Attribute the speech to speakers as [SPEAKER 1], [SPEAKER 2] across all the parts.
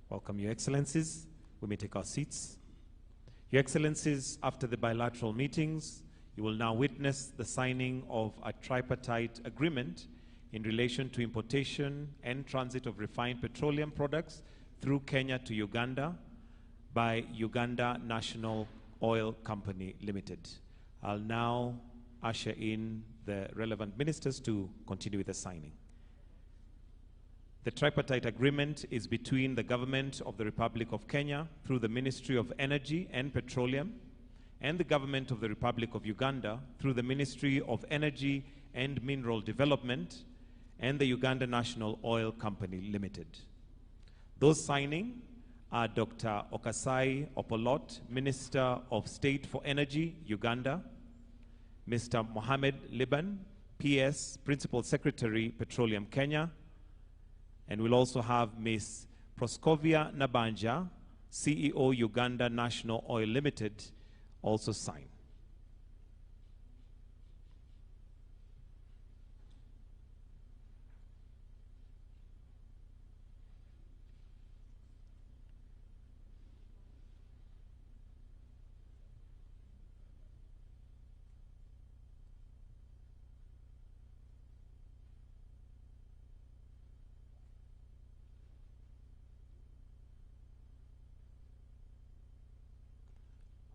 [SPEAKER 1] Welcome, Your Excellencies. We may take our seats. Your Excellencies, after the bilateral meetings, you will now witness the signing of a tripartite agreement in relation to importation and transit of refined petroleum products through Kenya to Uganda by Uganda National Oil Company Limited. I'll now usher in the relevant ministers to continue with the signing. The tripartite agreement is between the government of the Republic of Kenya through the Ministry of Energy and Petroleum and the government of the Republic of Uganda through the Ministry of Energy and Mineral Development and the Uganda National Oil Company Limited. Those signing are Dr. Okasai Opolot, Minister of State for Energy, Uganda, Mr. Mohamed Liban, PS, Principal Secretary, Petroleum Kenya, and we'll also have Ms. Proskovia Nabanja, CEO, Uganda National Oil Limited, also sign.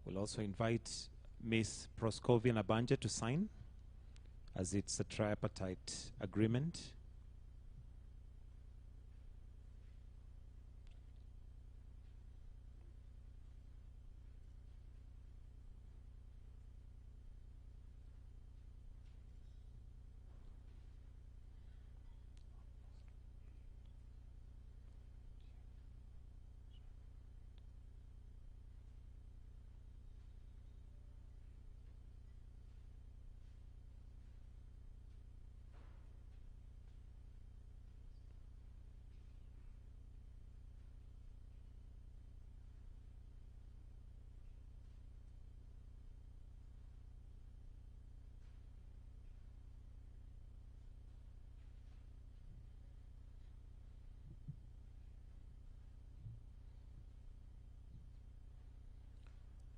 [SPEAKER 1] We'll also invite Ms. Proskovia Nabanja to sign, as it's a tripartite agreement.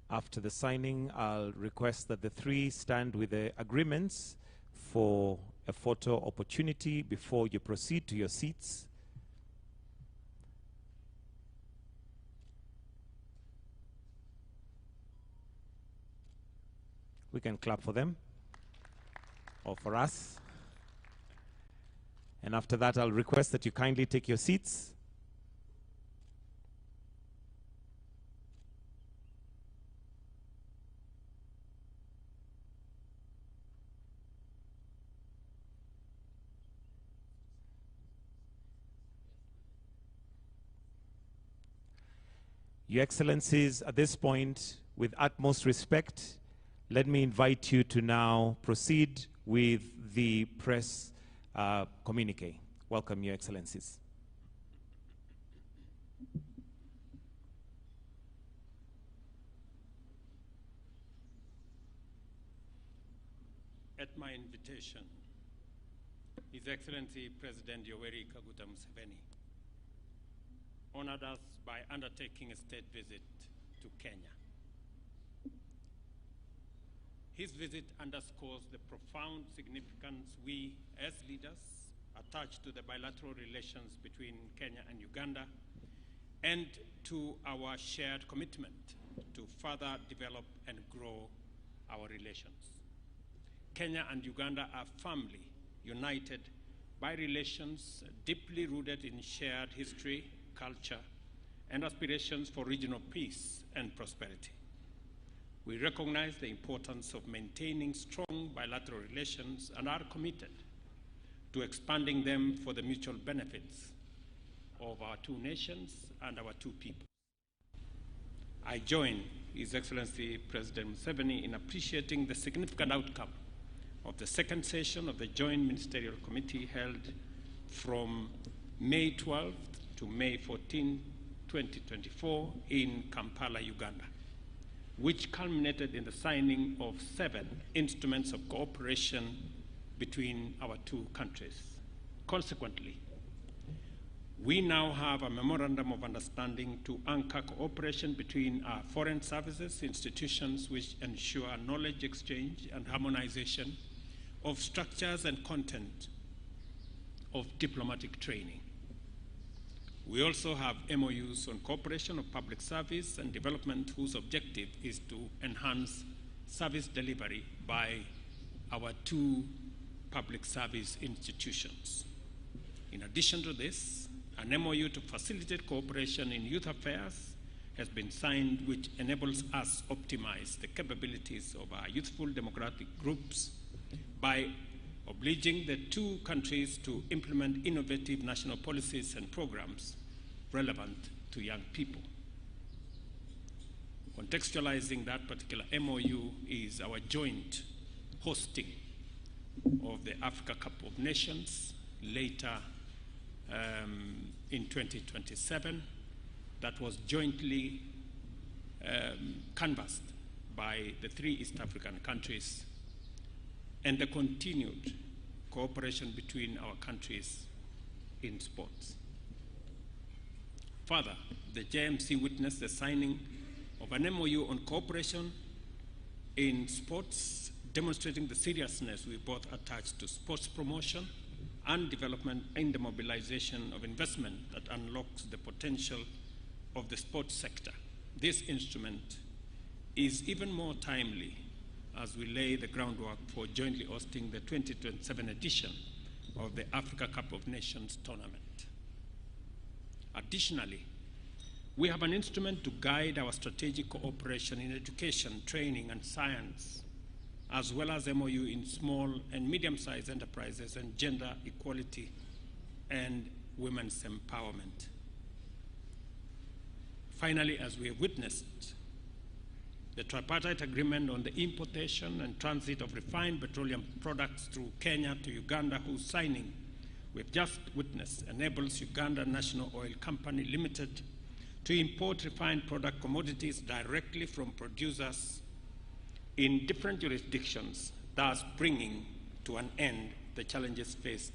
[SPEAKER 1] After the signing, I'll request that the three stand with the agreements for a photo opportunity before you proceed to your seats. We can clap for them, or for us. And after that, I'll request that you kindly take your seats. Your Excellencies, at this point, with utmost respect, let me invite you to now proceed with the press communique. Welcome, Your Excellencies.
[SPEAKER 2] At my invitation, His Excellency President Yoweri Museveni honored us by undertaking a state visit to Kenya. His visit underscores the profound significance we, as leaders, attach to the bilateral relations between Kenya and Uganda, and to our shared commitment to further develop and grow our relations. Kenya and Uganda are firmly united by relations deeply rooted in shared history, culture, and aspirations for regional peace and prosperity. We recognize the importance of maintaining strong bilateral relations and are committed to expanding them for the mutual benefits of our two nations and our two people. I join His Excellency President Museveni in appreciating the significant outcome of the second session of the Joint Ministerial Committee held from May 12th to May 14, 2024 in Kampala, Uganda, which culminated in the signing of 7 instruments of cooperation between our two countries. Consequently, We now have a memorandum of understanding to anchor cooperation between our foreign services institutions, which ensure knowledge exchange and harmonization of structures and content of diplomatic training. We also have MOUs on cooperation of public service and development, whose objective is to enhance service delivery by our two public service institutions. In addition to this, an MOU to facilitate cooperation in youth affairs has been signed, which enables us to optimize the capabilities of our youthful democratic groups by obliging the two countries to implement innovative national policies and programs relevant to young people. Contextualizing that particular MOU is our joint hosting of the Africa Cup of Nations later in 2027, that was jointly canvassed by the three East African countries, and the continued cooperation between our countries in sports. Further, the JMC witnessed the signing of an MOU on cooperation in sports, demonstrating the seriousness we both attach to sports promotion and development in the mobilization of investment that unlocks the potential of the sports sector. This instrument is even more timely as we lay the groundwork for jointly hosting the 2027 edition of the Africa Cup of Nations tournament. Additionally, we have an instrument to guide our strategic cooperation in education, training, and science, as well as MOU in small and medium-sized enterprises and gender equality and women's empowerment. Finally, as we have witnessed, the tripartite agreement on the importation and transit of refined petroleum products through Kenya to Uganda, whose signing we've just witnessed, enables Uganda National Oil Company Limited to import refined product commodities directly from producers in different jurisdictions, thus bringing to an end the challenges faced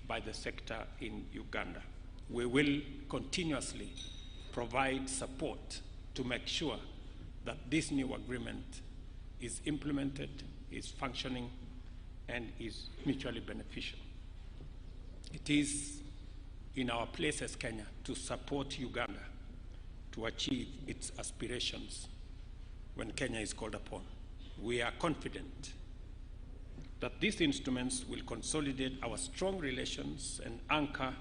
[SPEAKER 2] by the sector in Uganda. We will continuously provide support to make sure that this new agreement is implemented, is functioning, and is mutually beneficial. It is in our place as Kenya to support Uganda to achieve its aspirations when Kenya is called upon. We are confident that these instruments will consolidate our strong relations and anchor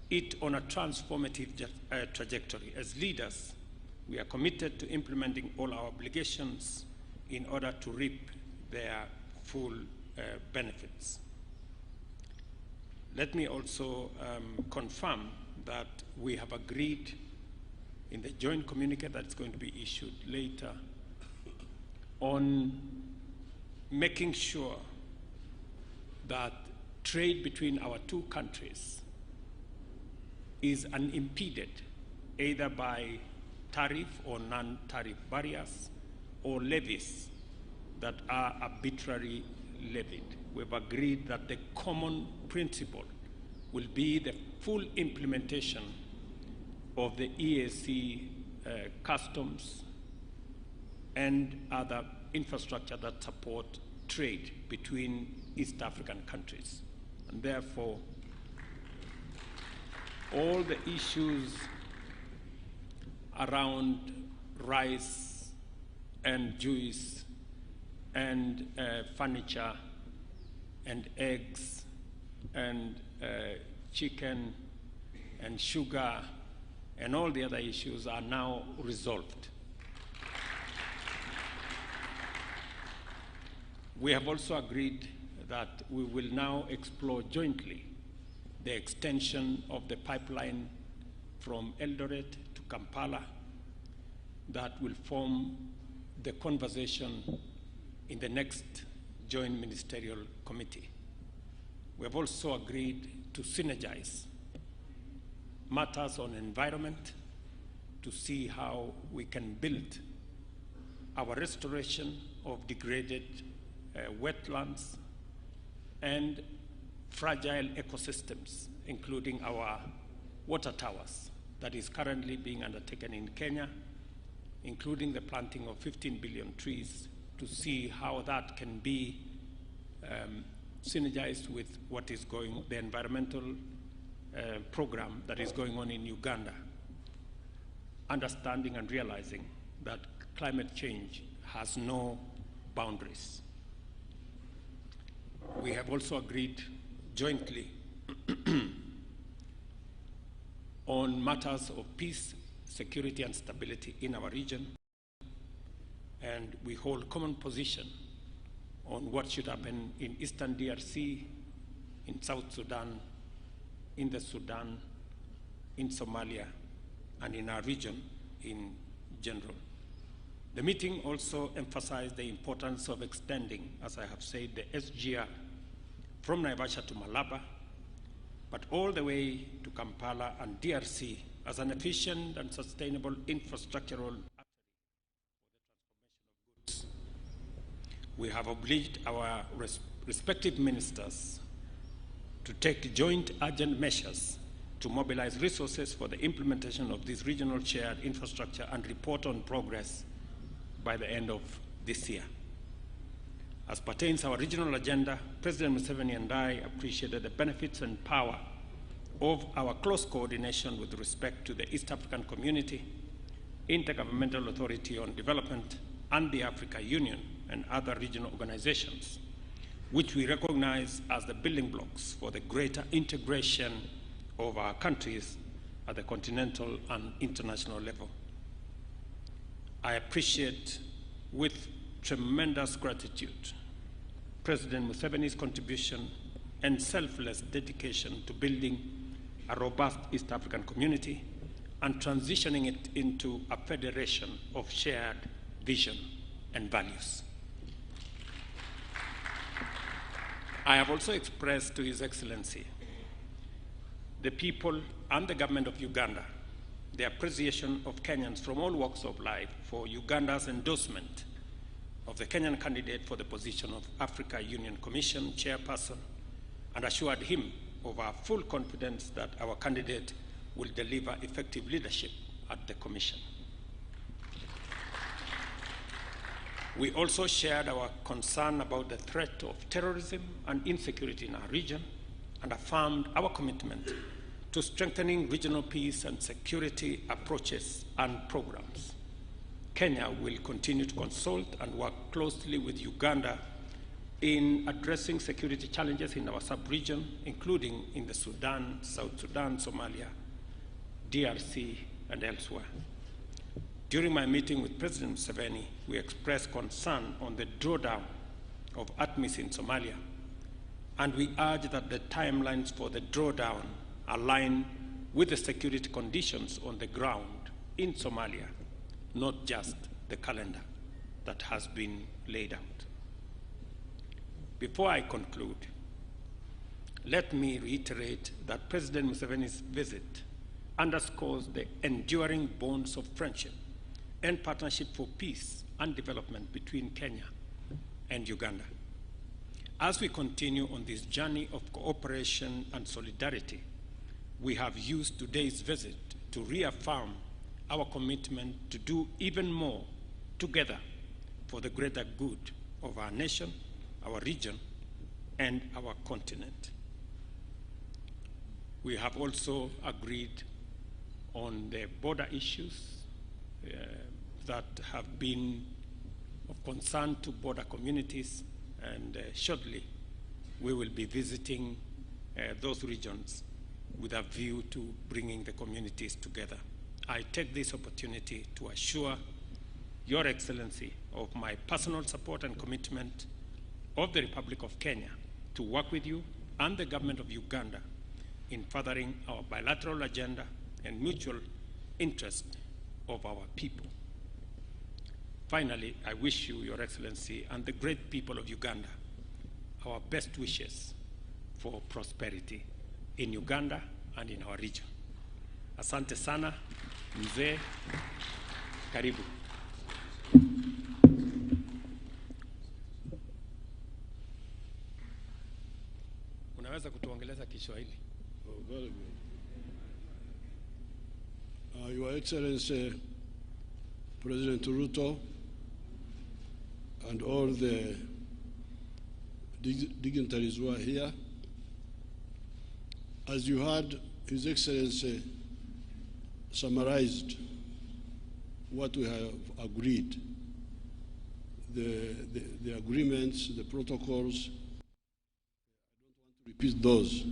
[SPEAKER 2] it on a transformative trajectory. As leaders, we are committed to implementing all our obligations in order to reap their full benefits. Let me also confirm that we have agreed in the joint communique that's going to be issued later on making sure that trade between our two countries is unimpeded either by tariff or non-tariff barriers or levies that are arbitrarily levied. We've agreed that the common principle will be the full implementation of the EAC customs and other infrastructure that support trade between East African countries. And therefore, all the issues around rice and juice and furniture and eggs and chicken and sugar and all the other issues are now resolved. We have also agreed that we will now explore jointly the extension of the pipeline from Eldoret to Kampala that will form the conversation in the next joint ministerial committee. We have also agreed to synergize matters on environment to see how we can build our restoration of degraded wetlands and fragile ecosystems, including our water towers that is currently being undertaken in Kenya, including the planting of 15 billion trees, to see how that can be synergized with what is going, the environmental program that is going on in Uganda, understanding and realizing that climate change has no boundaries. We have also agreed jointly on matters of peace, security, and stability in our region, and we hold common position on what should happen in Eastern DRC, in South Sudan, in the Sudan, in Somalia, and in our region in general. The meeting also emphasized the importance of extending, as I have said, the SGR from Naivasha to Malaba, but all the way to Kampala and DRC as an efficient and sustainable infrastructural artery for the transformation of goods. We have obliged our respective ministers to take joint urgent measures to mobilize resources for the implementation of this regional shared infrastructure and report on progress by the end of this year. As pertains our regional agenda, President Museveni and I appreciated the benefits and power of our close coordination with respect to the East African Community, Intergovernmental Authority on Development, and the Africa Union and other regional organizations, which we recognize as the building blocks for the greater integration of our countries at the continental and international level. I appreciate with tremendous gratitude President Museveni's contribution and selfless dedication to building a robust East African community and transitioning it into a federation of shared vision and values. I have also expressed to His Excellency the people and the government of Uganda the appreciation of Kenyans from all walks of life for Uganda's endorsement of the Kenyan candidate for the position of Africa Union Commission chairperson, and assured him of our full confidence that our candidate will deliver effective leadership at the Commission. We also shared our concern about the threat of terrorism and insecurity in our region and affirmed our commitment to strengthening regional peace and security approaches and programs. Kenya will continue to consult and work closely with Uganda in addressing security challenges in our sub-region, including in the Sudan, South Sudan, Somalia, DRC, and elsewhere. During my meeting with President Museveni, we expressed concern on the drawdown of ATMIS in Somalia, and we urged that the timelines for the drawdown align with the security conditions on the ground in Somalia, not just the calendar that has been laid out. Before I conclude, let me reiterate that President Museveni's visit underscores the enduring bonds of friendship and partnership for peace and development between Kenya and Uganda. As we continue on this journey of cooperation and solidarity, we have used today's visit to reaffirm our commitment to do even more together for the greater good of our nation, our region, and our continent. We have also agreed on the border issues that have been of concern to border communities, and shortly we will be visiting those regions with a view to bringing the communities together. I take this opportunity to assure Your Excellency of my personal support and commitment of the Republic of Kenya to work with you and the government of Uganda in furthering our bilateral agenda and mutual interest of our people. Finally, I wish you, Your Excellency, and the great people of Uganda our best wishes for prosperity in Uganda and in our region. Asante sana, mzee, karibu. Unaweza kutuongeleza Kiswahili?
[SPEAKER 3] Oh, very good. Your Excellency, President Ruto, and all the dignitaries who are here, as you heard, His Excellency summarized what we have agreed, the agreements, the protocols. I don't want to repeat those.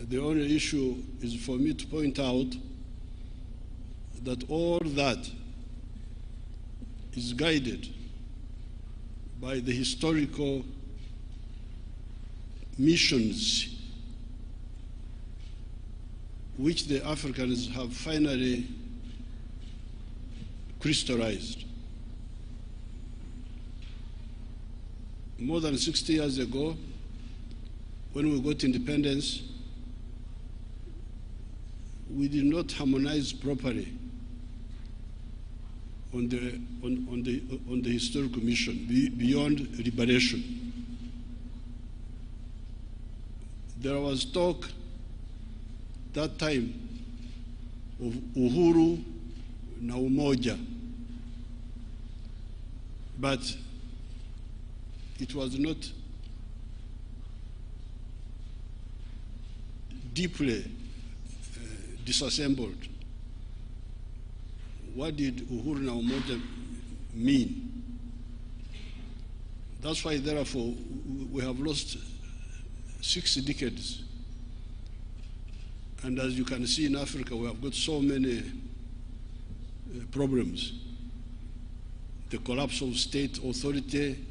[SPEAKER 3] The only issue is for me to point out that all that is guided by the historical missions which the Africans have finally crystallized. More than 60 years ago, when we got independence, we did not harmonize properly on the historical mission beyond liberation. There was talk that time of uhuru na umoja, but it was not deeply disassembled. What did uhuru na umoja mean? That's why, therefore, we have lost 6 decades. And as you can see in Africa, we have got so many problems. The collapse of state authority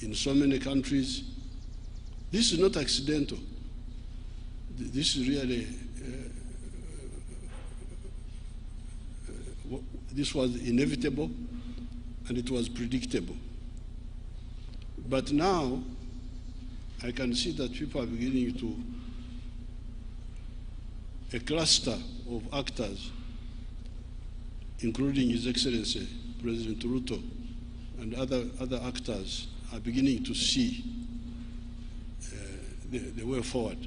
[SPEAKER 3] in so many countries. This is not accidental. This is really, this was inevitable and it was predictable. But now, I can see that people are beginning to, a cluster of actors, including His Excellency, President Ruto, and other actors are beginning to see the way forward.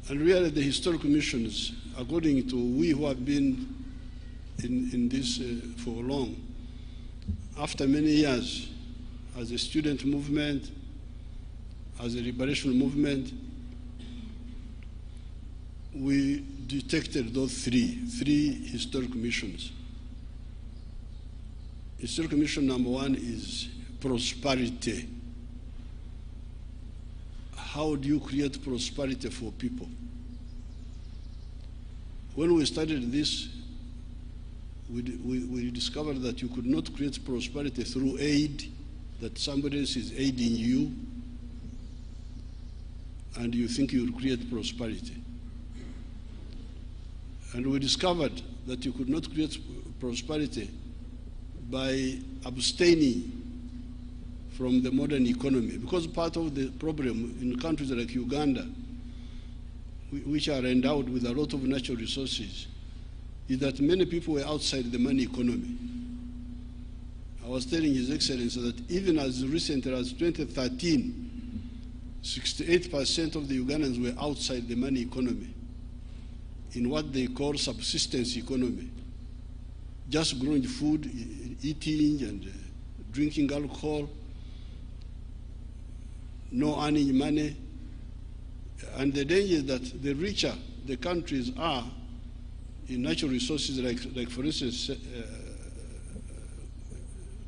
[SPEAKER 3] And really the historical missions, according to we who have been in this for long, after many years, as a student movement, as a liberation movement, we detected those three historical missions. Historical mission number 1 is prosperity. How do you create prosperity for people? When we started this, we discovered that you could not create prosperity through aid, that somebody else is aiding you, and you think you will create prosperity. And we discovered that you could not create prosperity by abstaining from the modern economy, because part of the problem in countries like Uganda, which are endowed with a lot of natural resources, is that many people were outside the money economy. I was telling His Excellency that even as recently as 2013, 68% of the Ugandans were outside the money economy, in what they call subsistence economy, just growing food, eating and drinking alcohol, no earning money. And the danger is that the richer the countries are in natural resources, like for instance,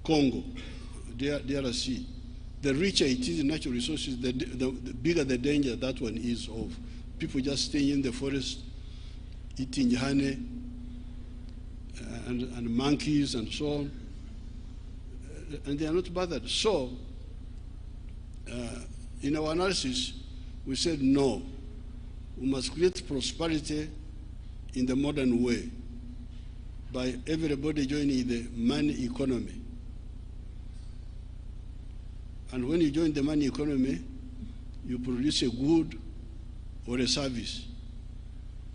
[SPEAKER 3] Congo, DRC, the richer it is in natural resources, the bigger the danger that one is of people just staying in the forest, eating honey and monkeys and so on, and they are not bothered. So, in our analysis, we said no, we must create prosperity in the modern way by everybody joining the money economy. And when you join the money economy, you produce a good or a service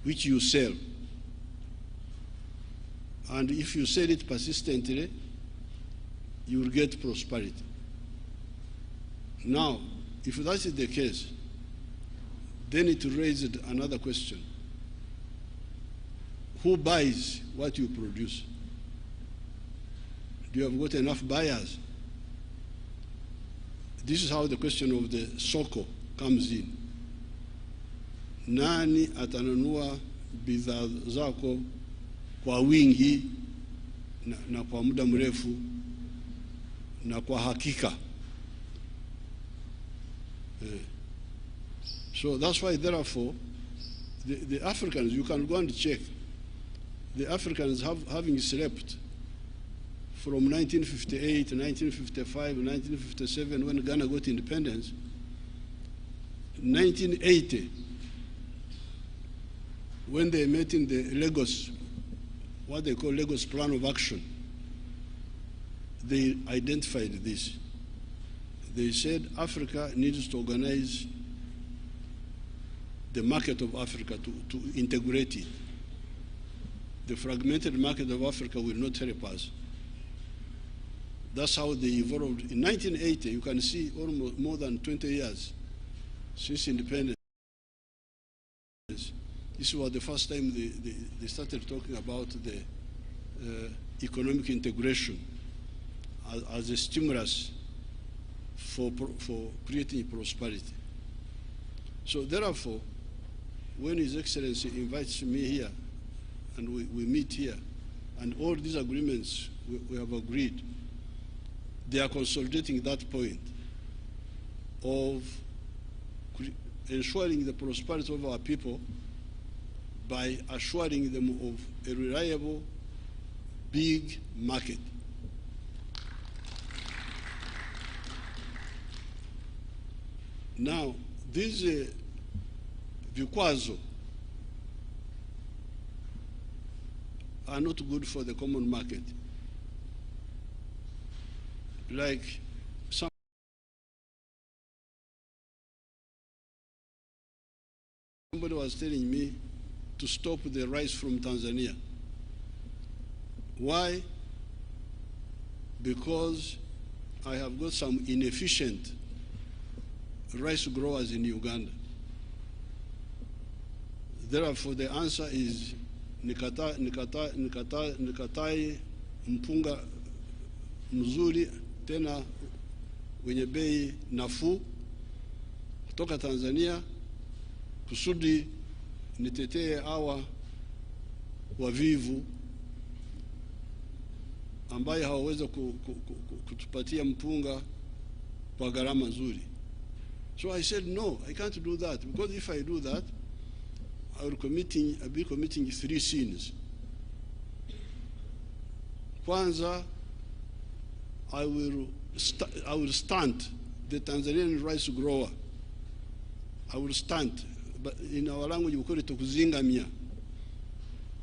[SPEAKER 3] which you sell. And if you sell it persistently, you will get prosperity. Now, if that is the case, then it raised another question. who buys what you produce? Do you have got enough buyers? This is how the question of the soko comes in. Nani atanunua bidhaa zako kwa wingi na kwa muda mrefu na kwa hakika? So that's why, therefore, the Africans, you can go and check, the Africans having slept from 1958, 1955, 1957, when Ghana got independence, 1980, when they met in the Lagos, what they call Lagos Plan of Action, they identified this. They said Africa needs to organize the market of Africa to integrate it. The fragmented market of Africa will not help us. That's how they evolved. In 1980, you can see almost more than 20 years since independence. This was the first time they started talking about the economic integration as a stimulus for creating prosperity. So therefore, when His Excellency invites me here, and we meet here, and all these agreements we have agreed, they are consolidating that point of ensuring the prosperity of our people by assuring them of a reliable, big market. Now, these vikwazo are not good for the common market. Like somebody was telling me to stop the rice from Tanzania. Why? Because I have got some inefficient rice growers in Uganda. Therefore, the answer is nikatai mpunga mzuri tena wenye bei nafuu kutoka Tanzania kusudi nitetee hawa wavivu ambaye hawaweza kutupatia mpunga kwa gharama nzuri. So I said, no, I can't do that, because if I do that, I'll be committing 3 sins. Kwanza, I will stunt the Tanzanian rice grower. I will stunt, but in our language we call it kuzingamia,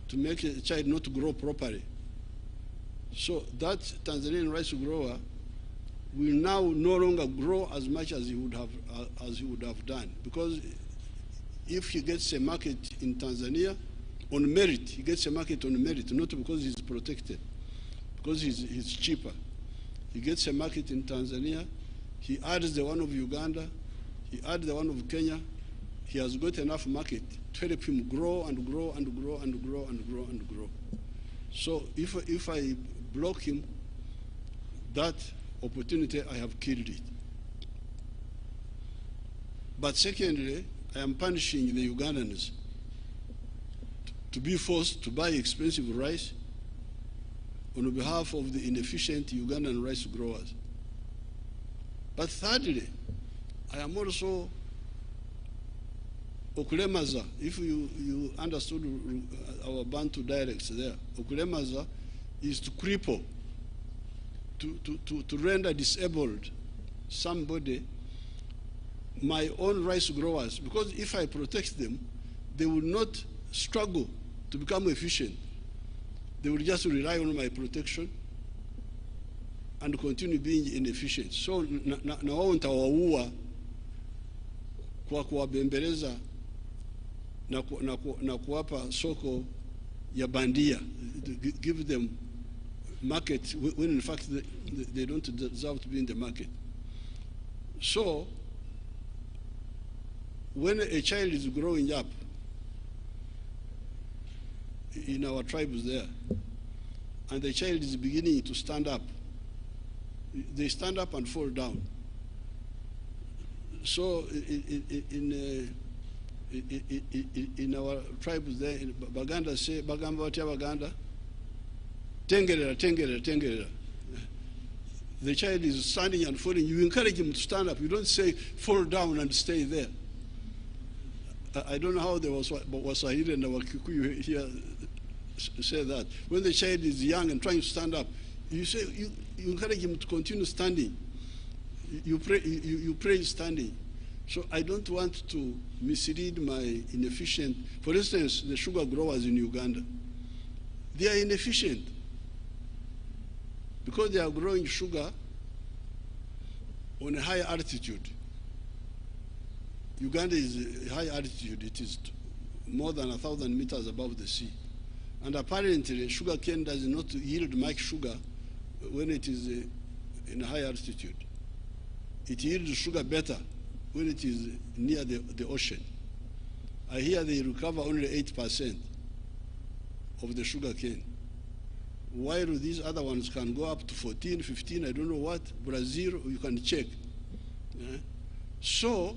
[SPEAKER 3] to make a child not grow properly. So that Tanzanian rice grower will now no longer grow as much as he would have done, because if he gets a market in Tanzania on merit, he gets a market on merit, not because he's protected, because he's cheaper. He gets a market in Tanzania, he adds the one of Uganda, he adds the one of Kenya, he has got enough market to help him grow and grow and grow and grow and grow and grow. So if I block him, that opportunity, I have killed it. But secondly, I am punishing the Ugandans to be forced to buy expensive rice on behalf of the inefficient Ugandan rice growers. But thirdly, I am also okulemaza. If you understood our Bantu dialects there, okulemaza is to cripple, to render disabled somebody, my own rice growers, because if I protect them, they will not struggle to become efficient. They will just rely on my protection and continue being inefficient. So na wao nitawaua kwa kuwabembeleza na kuwapa soko ya bandia, give them market when in fact they don't deserve to be in the market. So when a child is growing up, in our tribes there, and the child is beginning to stand up. They stand up and fall down. So in our tribes there, in Baganda say, Bagamba Watia Baganda, Tengerera, Tengerera, Tengerera. The child is standing and falling. You encourage him to stand up. You don't say fall down and stay there. I don't know how the Waswahili and our Kikuyu here say that. When the child is young and trying to stand up, you say you encourage him to continue standing. You pray standing. So I don't want to mislead my inefficient. For instance, the sugar growers in Uganda, they are inefficient because they are growing sugar on a high altitude. Uganda is a high altitude. It is more than 1,000 meters above the sea. And apparently, sugar cane does not yield much sugar when it is in a high altitude. It yields sugar better when it is near the ocean. I hear they recover only 8% of the sugar cane, while these other ones can go up to 14, 15, I don't know what, Brazil, you can check. So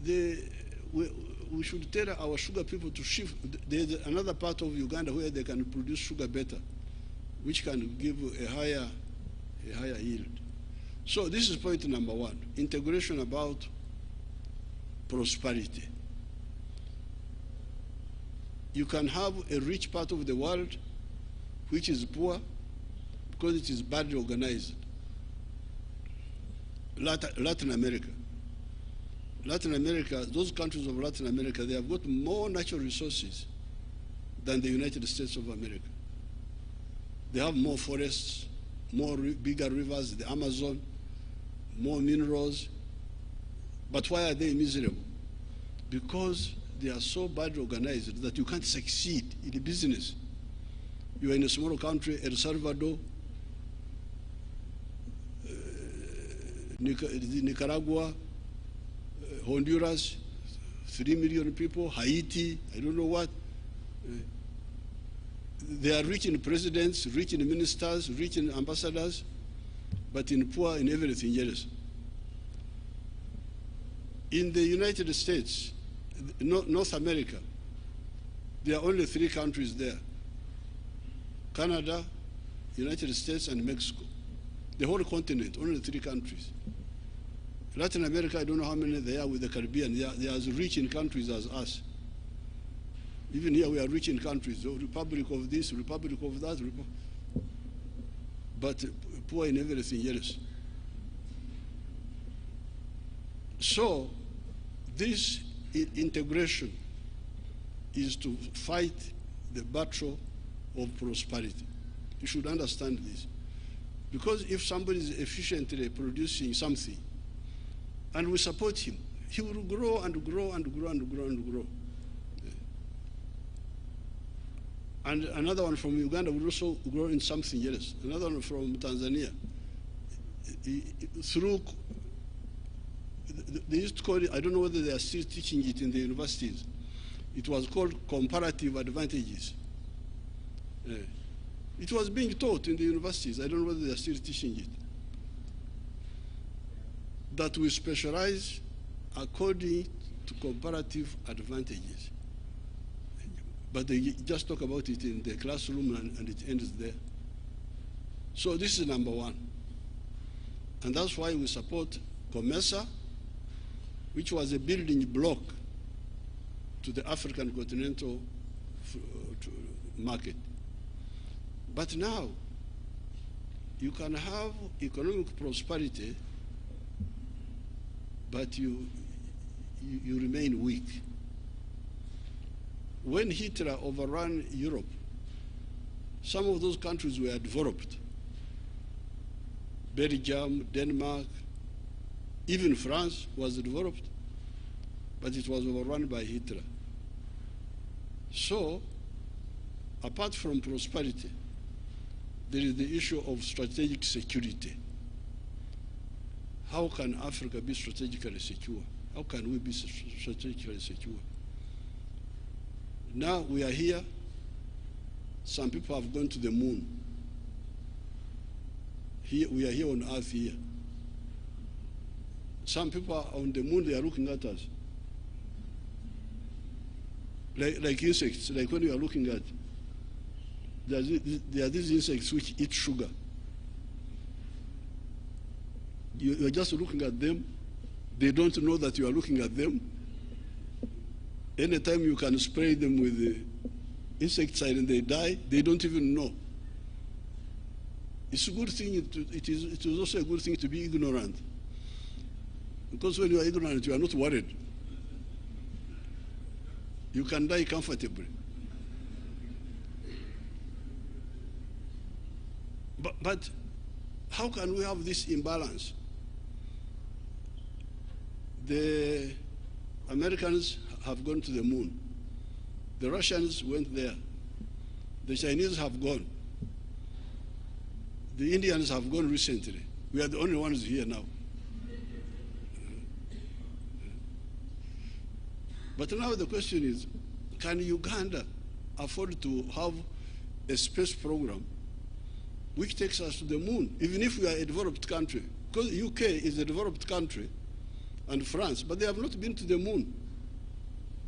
[SPEAKER 3] we should tell our sugar people to shift. There's another part of Uganda where they can produce sugar better, which can give a higher yield. So this is point number one, integration about prosperity. You can have a rich part of the world which is poor because it is badly organized. Latin America. Latin America, those countries of Latin America, they have got more natural resources than the United States of America. They have more forests, bigger rivers, the Amazon, more minerals. But why are they miserable? Because they are so badly organized that you can't succeed in the business. You are in a small country, El Salvador, Nicaragua, Honduras, 3 million people, Haiti, I don't know what. They are rich in presidents, rich in ministers, rich in ambassadors, but poor in everything else. In the United States, North America, there are only 3 countries there: Canada, United States, and Mexico. The whole continent, only 3 countries. Latin America, I don't know how many they are with the Caribbean. They are as rich in countries as us. Even here, we are rich in countries. The Republic of this, Republic of that, but poor in everything else. So, this integration is to fight the battle of prosperity. You should understand this. Because if somebody is efficiently producing something, and we support him, he will grow and grow and grow and grow and grow. And another one from Uganda will also grow in something else. Another one from Tanzania. Through, they used to call it, I don't know whether they are still teaching it in the universities. It was called comparative advantages. It was being taught in the universities. I don't know whether they are still teaching it. That we specialize according to comparative advantages. But they just talk about it in the classroom and it ends there. So this is number one. And that's why we support COMESA, which was a building block to the African continental market. But now, you can have economic prosperity, but you remain weak. When Hitler overran Europe, some of those countries were developed. Belgium, Denmark, even France was developed, but it was overrun by Hitler. So, apart from prosperity, there is the issue of strategic security. How can Africa be strategically secure? How can we be strategically secure? Now we are here Some people have gone to the moon. Here, we are here on Earth here. Some people are on the moon, they are looking at us. Like insects, like when you are looking at, there are these insects which eat sugar. You are just looking at them. They don't know that you are looking at them. Anytime you can spray them with the insecticide and they die, they don't even know. It's a good thing, it is also a good thing to be ignorant. Because when you are ignorant, you are not worried. You can die comfortably. But how can we have this imbalance? The Americans have gone to the moon. The Russians went there. The Chinese have gone. The Indians have gone recently. We are the only ones here now. But now the question is, can Uganda afford to have a space program which takes us to the moon, even if we are a developed country? Because the UK is a developed country, and France, but they have not been to the moon.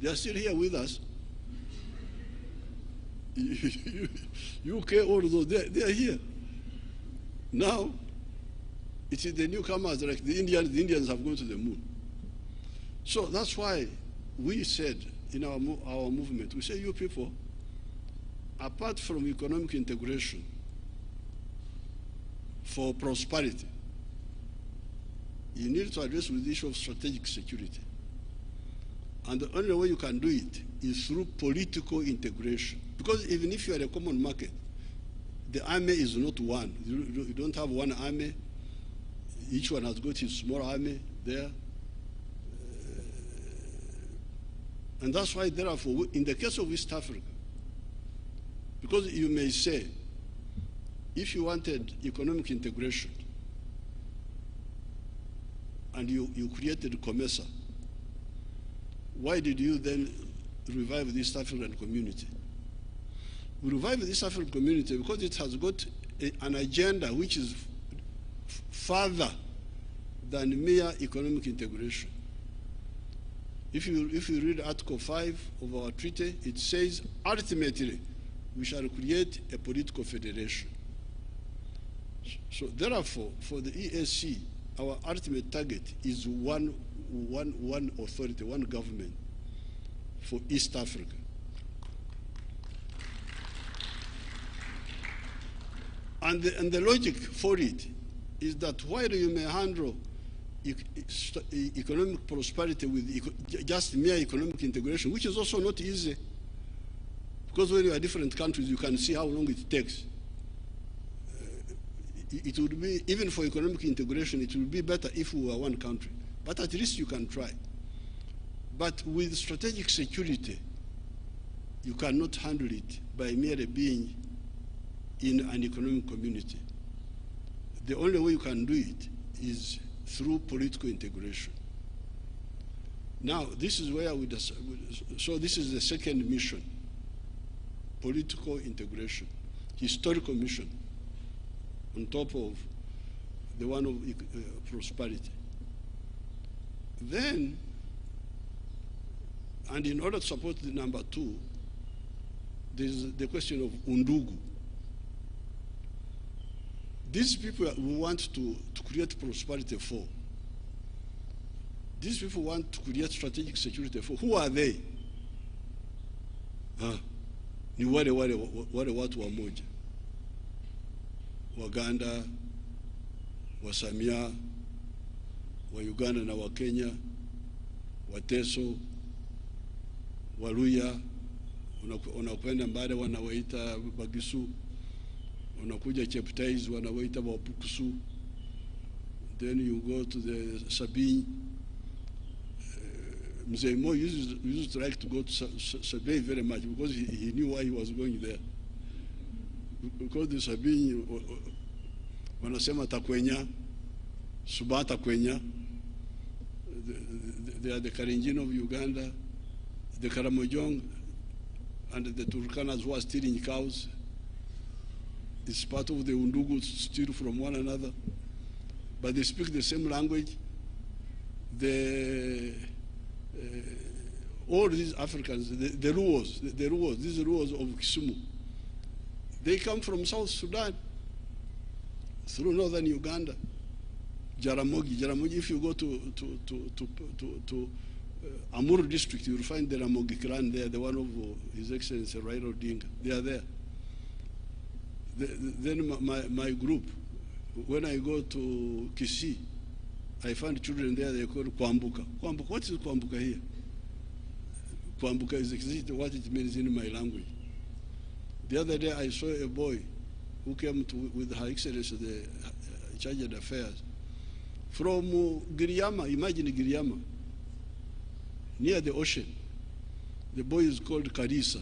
[SPEAKER 3] They are still here with us. UK, although they are here. Now, it is the newcomers, like the Indians have gone to the moon. So that's why we said in our movement, we say, you people, apart from economic integration for prosperity, you need to address with the issue of strategic security. And the only way you can do it is through political integration. Because even if you are a common market, the army is not one. You don't have one army. Each one has got his small army there. And that's why, therefore, in the case of East Africa, because you may say, if you wanted economic integration and you created COMESA, why did you then revive the East African community? We revived the East African community because it has got an agenda which is further than mere economic integration. If you read Article 5 of our treaty, it says, ultimately, we shall create a political federation. So therefore, for the EAC, our ultimate target is one authority, one government for East Africa. And the logic for it is that while you may handle economic prosperity with just mere economic integration, which is also not easy, because when you are different countries, you can see how long it takes. It would be, even for economic integration, it would be better if we were one country. But at least you can try. But with strategic security, you cannot handle it by merely being in an economic community. The only way you can do it is through political integration. Now, this is where so this is the second mission, political integration, historical mission, on top of the one of prosperity. Then, and in order to support the number two, there's the question of undugu. These people we want to create prosperity for. These people want to create strategic security for. Who are they? Ni wale watu wamoja. Waganda, Wasamia, wa Uganda na wa Kenya, Wateso, Waluya, unakwenda mbale wanawaita Bagisu, unakuja Cheptais wanawaita Wapukusu, then you go to the Sabine. Mzee used to like to go to Sabine very much because he knew why he was going there. Because the Sabine, wanasema Takwenya, Subata Kwenya, they are the Karenjin of Uganda, the Karamojong, and the Turkanas who are stealing cows, It's part of the Undugu, steal from one another, but they speak the same language. All these Africans, the Ruos, these Ruos of Kisumu, they come from South Sudan, through northern Uganda. Jaramogi, if you go to Amuru district, you will find the Ramogi clan there, the one of His Excellency Raila Odinga. They are there. Then my group, when I go to Kisii, I find children there, they call Kwambuka. Kwambuka, what is Kwambuka here? Kwambuka is exactly what it means in my language. The other day I saw a boy who came with Her Excellency, the Chargé d'Affaires, from Giriama, imagine Giriama, near the ocean. The boy is called Karisa.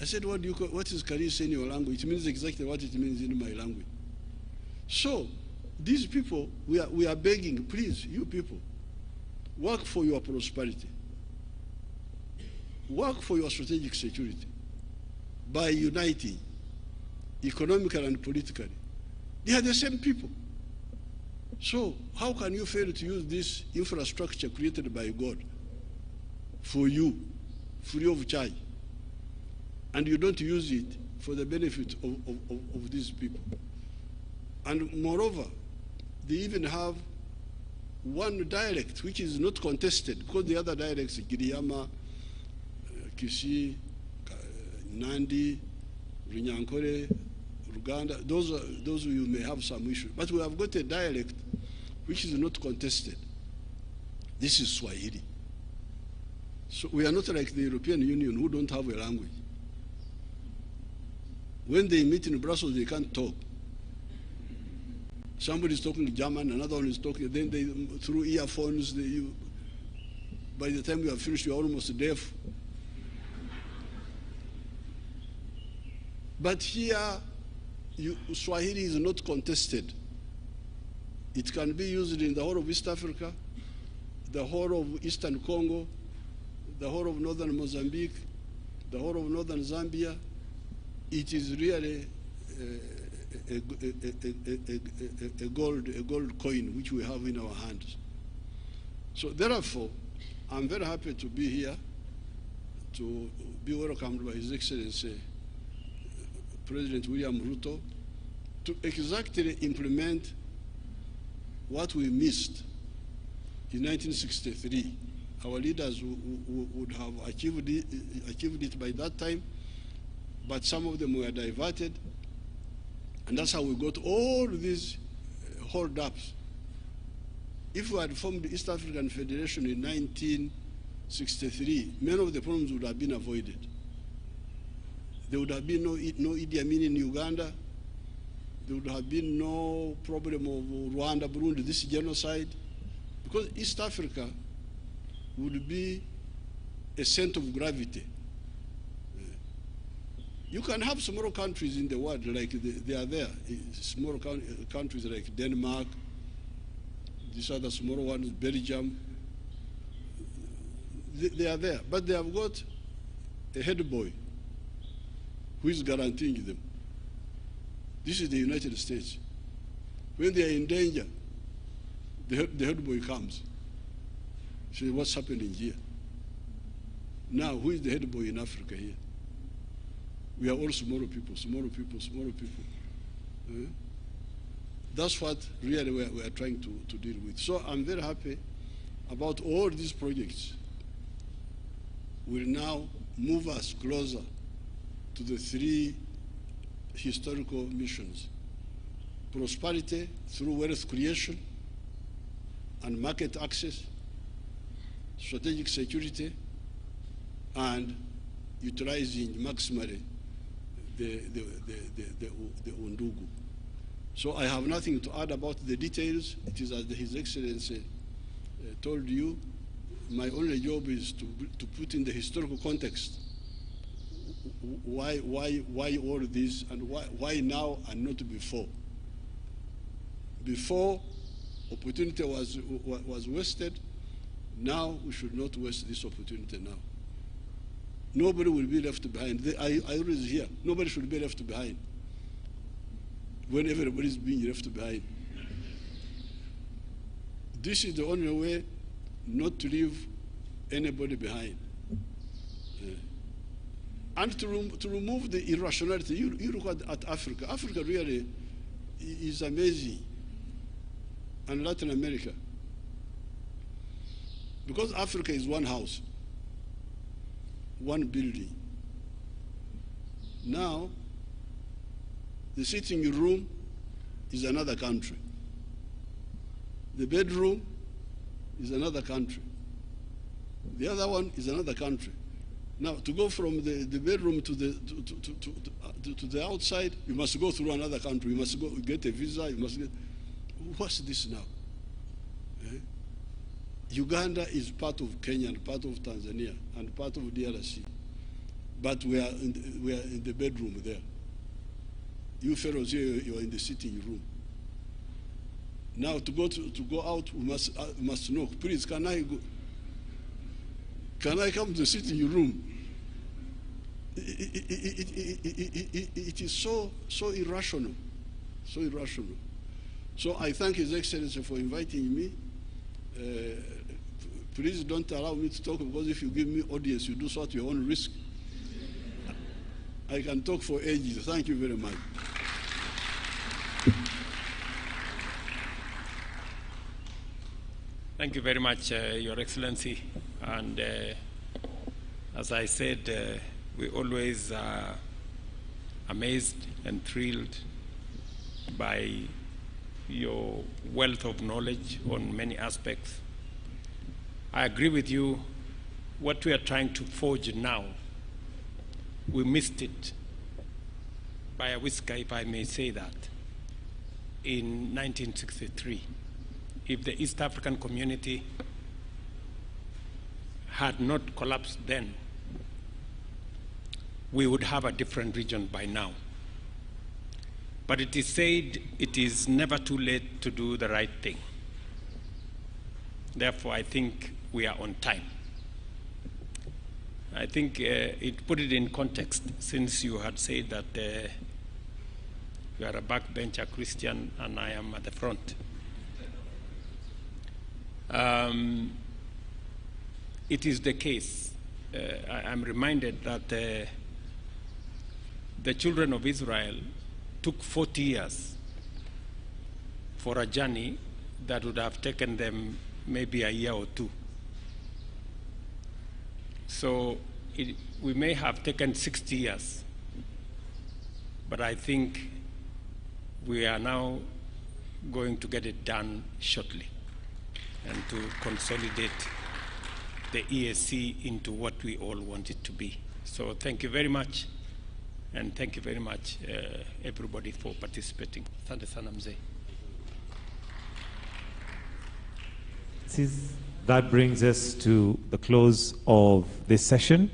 [SPEAKER 3] I said, what is Karisa in your language? It means exactly what it means in my language. So, these people, we are begging, please, you people, work for your prosperity. Work for your strategic security by uniting economically and politically. They are the same people. So how can you fail to use this infrastructure created by God for you, free of charge, and you don't use it for the benefit of these people? And moreover, they even have one dialect which is not contested, because the other dialects, Giriama, Kisii, Nandi, Runyankore, Ruganda, those you may have some issue. But we have got a dialect which is not contested. This is Swahili. So we are not like the European Union who don't have a language. When they meet in Brussels, they can't talk. Somebody is talking German, another one is talking, then they, through earphones, by the time you are finished, you are almost deaf. But here, Swahili is not contested. It can be used in the whole of East Africa, the whole of Eastern Congo, the whole of northern Mozambique, the whole of northern Zambia. It is really a gold coin which we have in our hands. So therefore, I'm very happy to be here, to be welcomed by His Excellency President William Ruto, to exactly implement what we missed in 1963. Our leaders would have achieved it by that time, but some of them were diverted, and that's how we got all these hold-ups. If we had formed the East African Federation in 1963, many of the problems would have been avoided. There would have been no Idi Amin in Uganda. There would have been no problem of Rwanda, Burundi, this genocide, because East Africa would be a center of gravity. You can have smaller countries in the world, like they are there, smaller countries like Denmark, these other smaller ones, Belgium, they are there, but they have got a head boy who is guaranteeing them. This is the United States. When they are in danger, the head boy comes. So what's happening here? Now, who is the head boy in Africa here? We are all smaller people, smaller people, smaller people. That's what really we are trying to deal with. So I'm very happy about all these projects will now move us closer to the three historical missions: prosperity through wealth creation and market access, strategic security, and utilizing maximally the Undugu. So I have nothing to add about the details. It is as His Excellency told you. My only job is to put in the historical context why all this, and why now and not before. Before, opportunity was wasted. Now we should not waste this opportunity now. Nobody will be left behind. I always hear, nobody should be left behind. when everybody is being left behind. This is the only way not to leave anybody behind. And to remove the irrationality. You look at Africa. Africa really is amazing. And Latin America. Because Africa is one house, one building. Now, the sitting room is another country. The bedroom is another country. The other one is another country. Now, to go from the bedroom to the outside, you must go through another country. You must go get a visa. You must get. What's this now? Uganda is part of Kenya and part of Tanzania and part of DRC, but we are in the bedroom there. You fellows here, you are in the sitting room. Now to go out, we must know. Please, can I go? Can I come to the sitting room? It is so irrational, so irrational. So I thank His Excellency for inviting me. Please don't allow me to talk, because if you give me audience, you do so at your own risk. I can talk for ages. Thank you very much.
[SPEAKER 2] Thank you very much, Your Excellency. And as I said, we always are amazed and thrilled by your wealth of knowledge on many aspects. I agree with you. What we are trying to forge now, we missed it by a whisker, if I may say that, in 1963. If the East African community had not collapsed then, we would have a different region by now. But it is said it is never too late to do the right thing. Therefore, I think we are on time. I think it put it in context, since you had said that you are a backbencher Christian and I am at the front. It is the case. I'm reminded that the children of Israel took 40 years for a journey that would have taken them maybe a year or two. So we may have taken 60 years, but I think we are now going to get it done shortly, and to consolidate the EAC into what we all want it to be. So thank you very much, and thank you very much, everybody, for participating. Asante sana mzee.
[SPEAKER 1] That brings us to the close of this session.